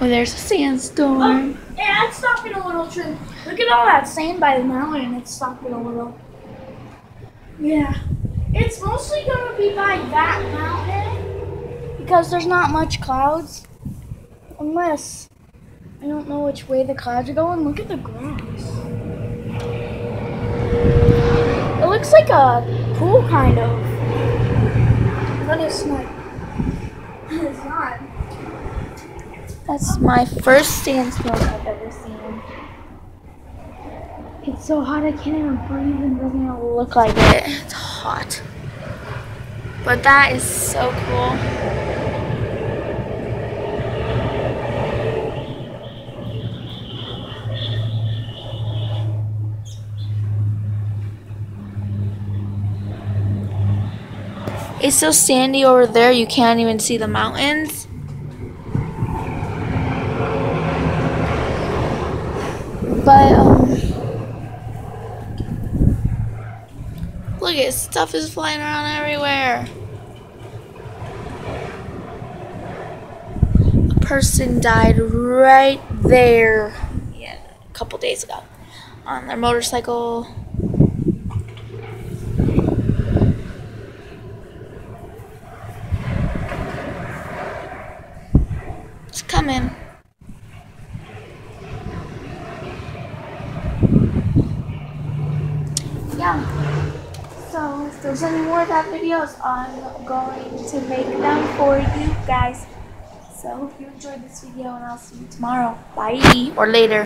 Oh, there's a sandstorm. Oh, yeah, it's stopping a little too. Look at all that sand by the mountain. It's stopping a little. Yeah. It's mostly going to be by that mountain because there's not much clouds. Unless, I don't know which way the clouds are going. Look at the grass. It looks like a pool, kind of. But it's not. It's not. That's my first sandstorm I've ever seen. It's so hot I can't even breathe and doesn't even look like it. It's hot. But that is so cool. It's so sandy over there you can't even see the mountains. But look at stuff is flying around everywhere. A person died right there, yeah, a couple days ago on their motorcycle. It's coming. Yeah. So if there's any more of that videos, I'm going to make them for you guys. So hope you enjoyed this video and I'll see you tomorrow. Bye. Or later.